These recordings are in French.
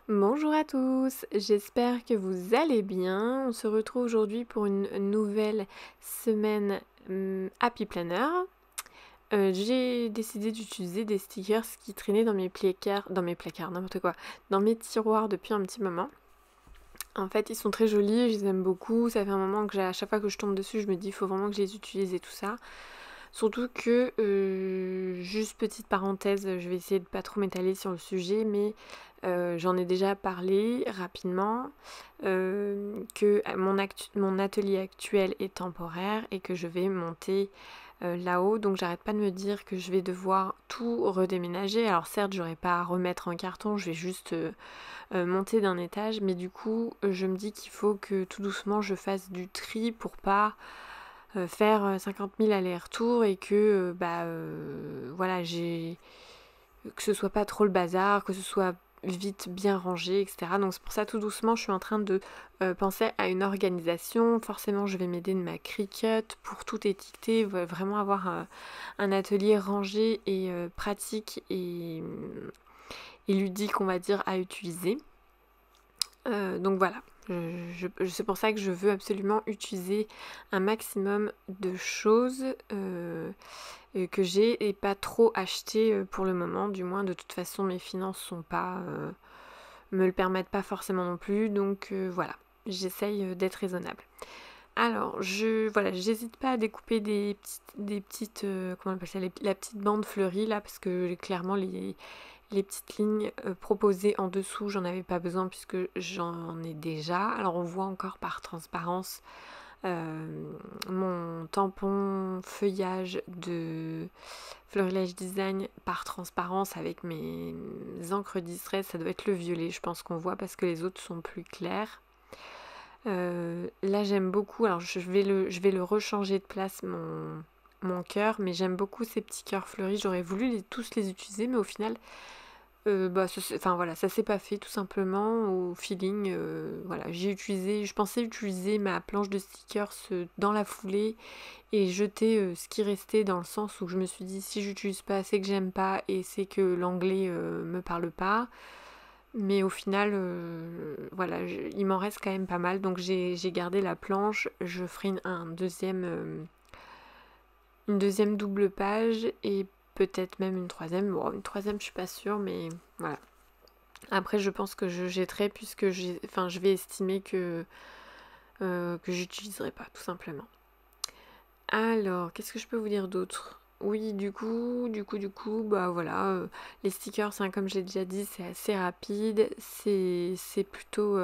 Bonjour à tous, j'espère que vous allez bien. On se retrouve aujourd'hui pour une nouvelle semaine Happy Planner. J'ai décidé d'utiliser des stickers qui traînaient dans mes placards, n'importe quoi, dans mes tiroirs depuis un petit moment. En fait, ils sont très jolis, je les aime beaucoup. Ça fait un moment que à chaque fois que je tombe dessus, je me dis il faut vraiment que je les utilise et tout ça. Surtout que, juste petite parenthèse, je vais essayer de pas trop m'étaler sur le sujet, mais j'en ai déjà parlé rapidement, que mon atelier actuel est temporaire et que je vais monter là-haut. Donc j'arrête pas de me dire que je vais devoir tout redéménager. Alors certes, j'aurai pas à remettre en carton, je vais juste monter d'un étage, mais du coup, je me dis qu'il faut que tout doucement je fasse du tri pour pas faire 50 000 allers-retours et que voilà, que ce soit pas trop le bazar, que ce soit vite bien rangé, etc. Donc c'est pour ça tout doucement je suis en train de penser à une organisation. Forcément je vais m'aider de ma Cricut pour tout étiqueter, vraiment avoir un atelier rangé et pratique et ludique on va dire à utiliser. Donc voilà, c'est pour ça que je veux absolument utiliser un maximum de choses que j'ai et pas trop acheter pour le moment. Du moins, de toute façon, mes finances sont pas, me le permettent pas forcément non plus. Donc voilà, j'essaye d'être raisonnable. Alors, voilà, j'hésite pas à découper des petites, comment on appelle ça, la petite bande fleurie là, parce que clairement les petites lignes proposées en dessous, j'en avais pas besoin puisque j'en ai déjà. Alors on voit encore par transparence mon tampon feuillage de Florilège Design par transparence avec mes encres distress. Ça doit être le violet, je pense qu'on voit parce que les autres sont plus clairs. Là j'aime beaucoup, alors je vais le rechanger de place mon cœur, mais j'aime beaucoup ces petits cœurs fleuris. J'aurais voulu tous les utiliser, mais au final enfin voilà, ça s'est pas fait tout simplement au feeling. Voilà, je pensais utiliser ma planche de stickers dans la foulée et jeter ce qui restait, dans le sens où je me suis dit si j'utilise pas, c'est que j'aime pas et c'est que l'anglais me parle pas. Mais au final, voilà, il m'en reste quand même pas mal, donc j'ai gardé la planche. Je ferai une deuxième double page et peut-être même une troisième. Bon, une troisième, je suis pas sûre, mais voilà. Après, je pense que je jetterai puisque je vais estimer que j'utiliserai pas, tout simplement. Alors, qu'est-ce que je peux vous dire d'autre? Oui, bah voilà, les stickers, hein, comme j'ai déjà dit, c'est assez rapide, c'est plutôt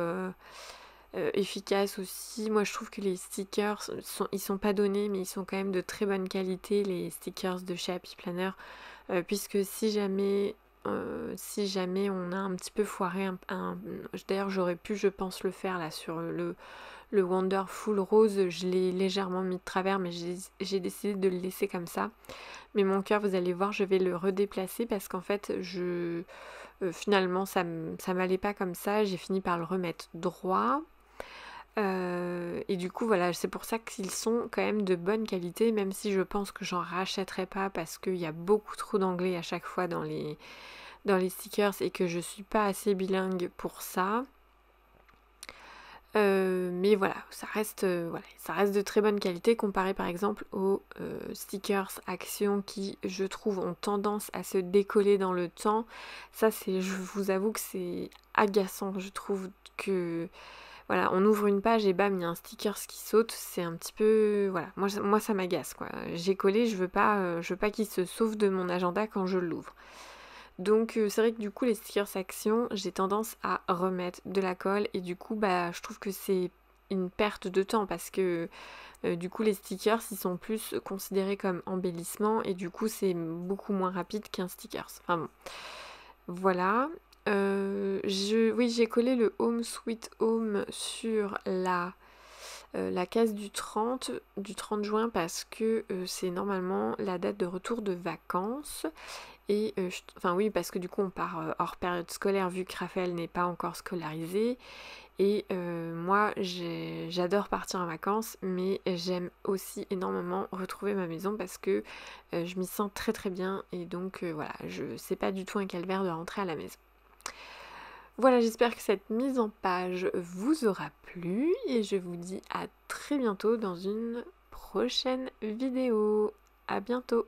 efficace aussi. Moi, je trouve que les stickers, ils sont pas donnés, mais ils sont quand même de très bonne qualité, les stickers de chez Happy Planner. Puisque si jamais on a un petit peu foiré d'ailleurs j'aurais pu je pense le faire là sur le Wonderful Rose, je l'ai légèrement mis de travers mais j'ai décidé de le laisser comme ça. Mais mon cœur, vous allez voir, je vais le redéplacer parce qu'en fait finalement ça m'allait pas comme ça, j'ai fini par le remettre droit. Et du coup voilà, c'est pour ça qu'ils sont quand même de bonne qualité, même si je pense que j'en rachèterai pas parce qu'il y a beaucoup trop d'anglais à chaque fois dans les stickers et que je suis pas assez bilingue pour ça. Mais voilà, ça reste de très bonne qualité comparé par exemple aux stickers Action qui, je trouve, ont tendance à se décoller dans le temps. Ça, je vous avoue que c'est agaçant. Je trouve que voilà, on ouvre une page et bam, il y a un sticker qui saute. C'est un petit peu, voilà, moi ça m'agace quoi. J'ai collé, je veux pas qu'il se sauve de mon agenda quand je l'ouvre. Donc c'est vrai que du coup les stickers Action, j'ai tendance à remettre de la colle et du coup bah je trouve que c'est une perte de temps parce que du coup les stickers ils sont plus considérés comme embellissement et du coup c'est beaucoup moins rapide qu'un stickers. Enfin bon, voilà. Oui, j'ai collé le Home Sweet Home sur la case du 30 juin parce que c'est normalement la date de retour de vacances. Et enfin oui, parce que du coup on part hors période scolaire vu que Raphaël n'est pas encore scolarisé. Et moi j'adore partir en vacances, mais j'aime aussi énormément retrouver ma maison parce que je m'y sens très très bien. Et donc voilà, c'est pas du tout un calvaire de rentrer à la maison. Voilà, j'espère que cette mise en page vous aura plu et je vous dis à très bientôt dans une prochaine vidéo. À bientôt!